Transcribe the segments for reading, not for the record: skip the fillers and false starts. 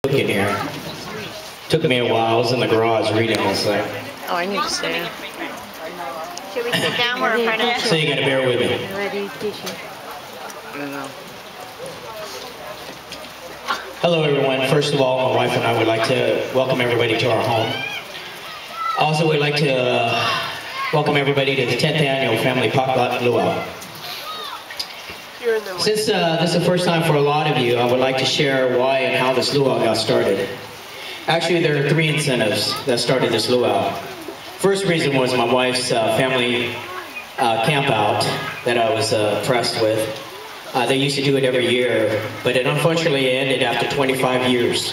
In here. Took me a while. I was in the garage reading this thing. Oh, I need to stay. Should we sit down or front of? So you gotta bear with me. Ready, tissue. I don't know. Hello everyone. First of all, my wife and I would like to welcome everybody to our home. Also, we'd like to welcome everybody to the 10th annual Family Potluck Luau. Since this is the first time for a lot of you, I would like to share why and how this luau got started. Actually, there are three incentives that started this luau. First reason was my wife's family camp out that I was impressed with. They used to do it every year, but it unfortunately ended after 25 years.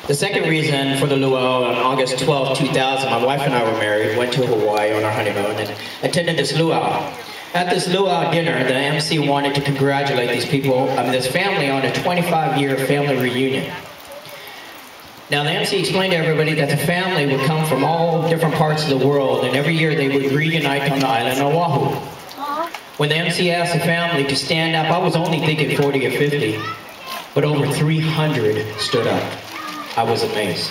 The second reason for the luau, on August 12, 2000, my wife and I were married, went to Hawaii on our honeymoon, and attended this luau. At this luau dinner, the MC wanted to congratulate these people, this family, on a 25-year family reunion. Now, the MC explained to everybody that the family would come from all different parts of the world, and every year they would reunite on the island of Oahu. When the MC asked the family to stand up, I was only thinking 40 or 50, but over 300 stood up. I was amazed.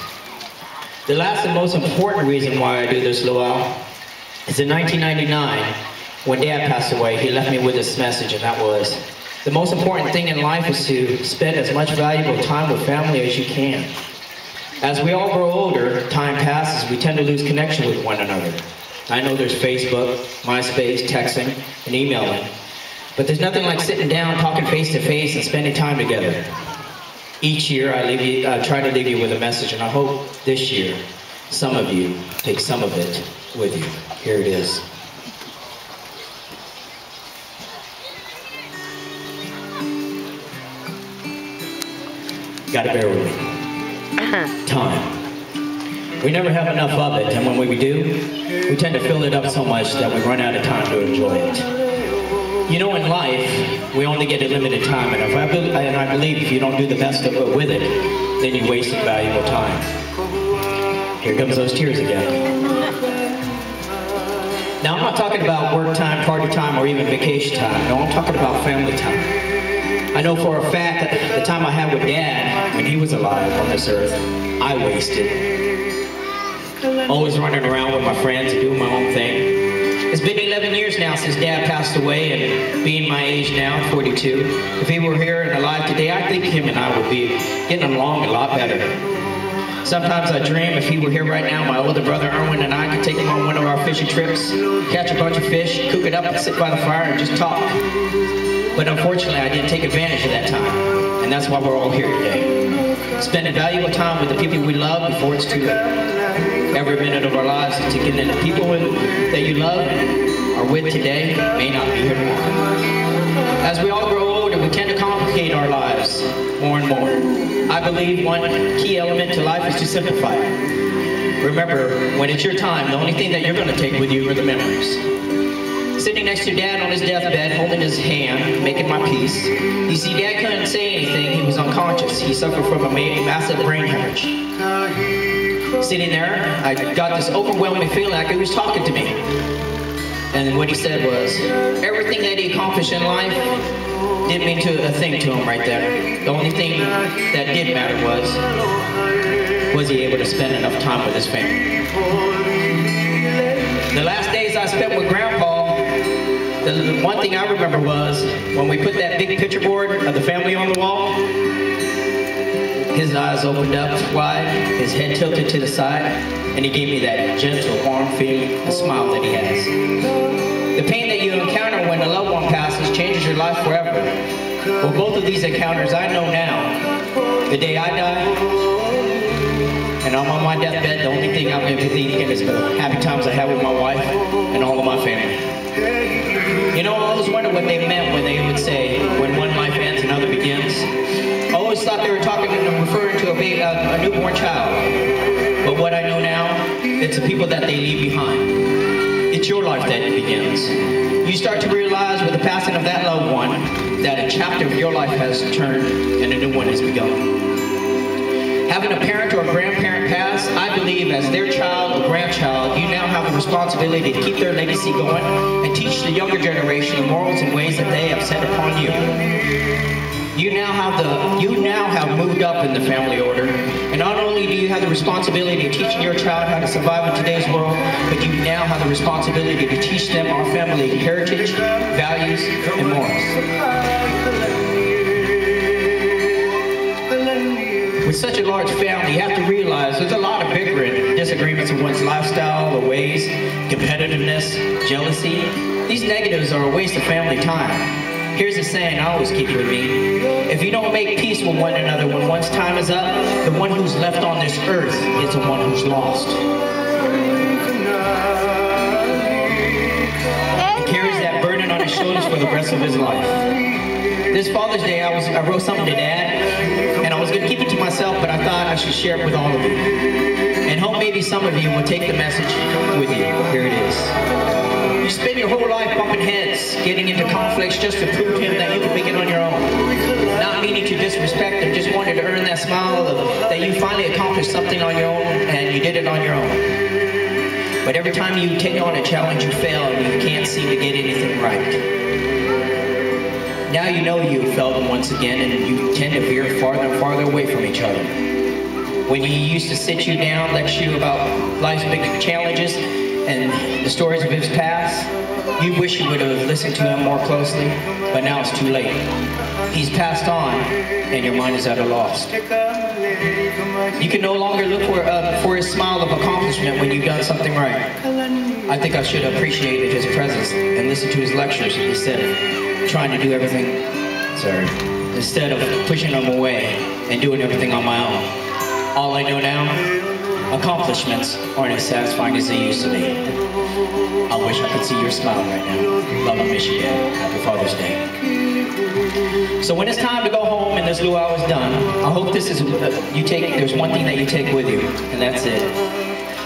The last and most important reason why I do this luau is in 1999, when Dad passed away, he left me with this message, and that was, the most important thing in life is to spend as much valuable time with family as you can. As we all grow older, time passes, we tend to lose connection with one another. I know there's Facebook, MySpace, texting, and emailing, but there's nothing like sitting down, talking face to face, and spending time together. Each year, I try to leave you with a message, and I hope this year, some of you take some of it with you. Here it is. Gotta bear with me. Time. We never have enough of it, and when we do, we tend to fill it up so much that we run out of time to enjoy it. You know, in life, we only get a limited time, and I believe if you don't do the best of it with it, then you wasted valuable time. Here comes those tears again. Now, I'm not talking about work time, party time, or even vacation time. No, I'm talking about family time. I know for a fact that the time I had with Dad, when he was alive on this earth, I wasted. Always running around with my friends and doing my own thing. It's been 11 years now since Dad passed away, and being my age now, 42, if he were here and alive today, I think him and I would be getting along a lot better. Sometimes I dream if he were here right now, my older brother Erwin and I could take him on one of our fishing trips, catch a bunch of fish, cook it up and sit by the fire and just talk. But unfortunately, I didn't take advantage of that time, and that's why we're all here today. Spending valuable time with the people we love before it's too late. Every minute of our lives is ticking, and the people that you love are with today may not be here tomorrow. As we all grow older, we tend to complicate our lives more and more. I believe one key element to life is to simplify. Remember, when it's your time, the only thing that you're going to take with you are the memories. Sitting next to Dad on his deathbed, holding his hand, making my peace. You see, Dad couldn't say anything. He was unconscious. He suffered from a massive brain hemorrhage. Sitting there, I got this overwhelming feeling like he was talking to me. And what he said was, everything that he accomplished in life didn't mean a thing to him right there. The only thing that did matter was he able to spend enough time with his family. The last days I spent with Grandpa, the one thing I remember was when we put that big picture board of the family on the wall, his eyes opened up wide, his head tilted to the side, and he gave me that gentle, warm feeling, the smile that he has. The pain that you encounter when a loved one passes changes your life forever. Well, both of these encounters I know now. The day I die, and I'm on my deathbed, the only thing I'm going to be thinking is the happy times I had with my wife and all of my family. You know, I always wondered what they meant when they would say, when one life ends, another begins. I always thought they were referring to a newborn child. But what I know now, it's the people that they leave behind. It's your life that begins. You start to realize with the passing of that loved one, that a chapter of your life has turned and a new one has begun. Having a parent or a grandparent pass, I believe as their child or grandchild, you now have the responsibility to keep their legacy going and teach the younger generation the morals and ways that they have set upon you. You now have moved up in the family order. And not only do you have the responsibility of teaching your child how to survive in today's world, but you now have the responsibility to teach them our family heritage, values, and morals. With such a large family, you have to realize there's a lot of bickering, disagreements of one's lifestyle, the ways, competitiveness, jealousy. These negatives are a waste of family time. Here's a saying I always keep with me. If you don't make peace with one another when one's time is up, the one who's left on this earth is the one who's lost. He carries that burden on his shoulders for the rest of his life. This Father's Day, I wrote something to Dad, and I was going to keep it to myself, but I thought I should share it with all of you. And hope maybe some of you will take the message with you. Here it is. You spend your whole life bumping heads, getting into conflicts just to prove to him that you can make it on your own. Not meaning to disrespect him, just wanted to earn that smile that you finally accomplished something on your own, and you did it on your own. But every time you take on a challenge, you fail, and you can't seem to get anything right. Now you know you failed once again, and you tend to veer farther and farther away from each other. When he used to sit you down, lecture you about life's big challenges and the stories of his past, you wish you would have listened to him more closely, but now it's too late. He's passed on, and your mind is at a loss. You can no longer look for his smile of accomplishment when you've done something right. I think I should have appreciated his presence and listened to his lectures instead of trying to do everything, instead of pushing him away and doing everything on my own. All I know now, accomplishments aren't as satisfying as they used to be. I wish I could see your smile right now. Love and miss you, Dad. Happy Father's Day. So when it's time to go home and this luau is done, I hope this is, there's one thing that you take with you, and that's it.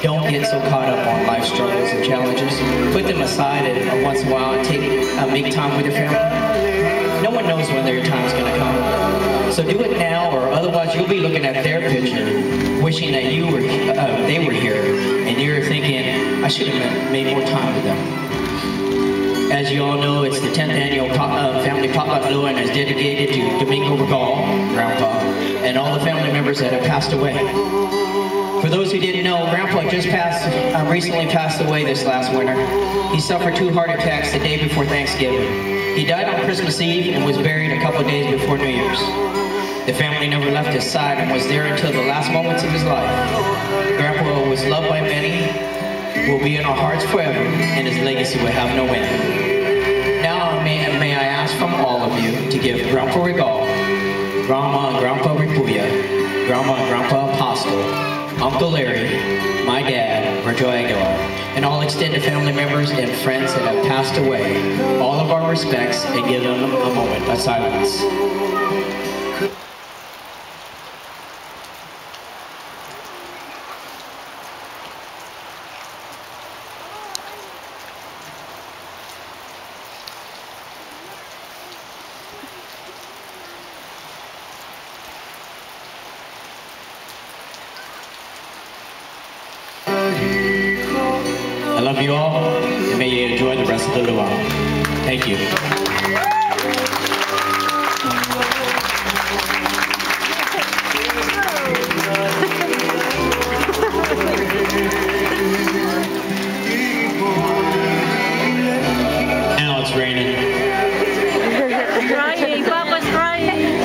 Don't get so caught up on life struggles and challenges. Put them aside and once in a while and make time with your family. No one knows when their time's going to come. So do it now, or otherwise you'll be looking at their picture, wishing that they were here, and you're thinking, I should have made more time with them. As you all know, it's the 10th annual Family Potluck Luau, and is dedicated to Domingo Regal, Grandpa, and all the family members that have passed away. For those who didn't know, Grandpa just recently passed away this last winter. He suffered 2 heart attacks the day before Thanksgiving. He died on Christmas Eve and was buried a couple of days before New Year's. The family never left his side and was there until the last moments of his life. Grandpa was loved by many, will be in our hearts forever, and his legacy will have no end. Now may I ask from all of you to give Grandpa Regal, Grandma and Grandpa Ripuya, Grandma and Grandpa Apostle, Uncle Larry, my dad, Virgil Aguilar, and all extended family members and friends that have passed away, all of our respects, and give them a moment of silence. I love you all, and may you enjoy the rest of the luau. Thank you. Now it's raining. Crying, Papa's crying.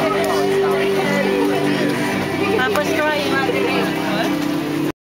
Papa's crying.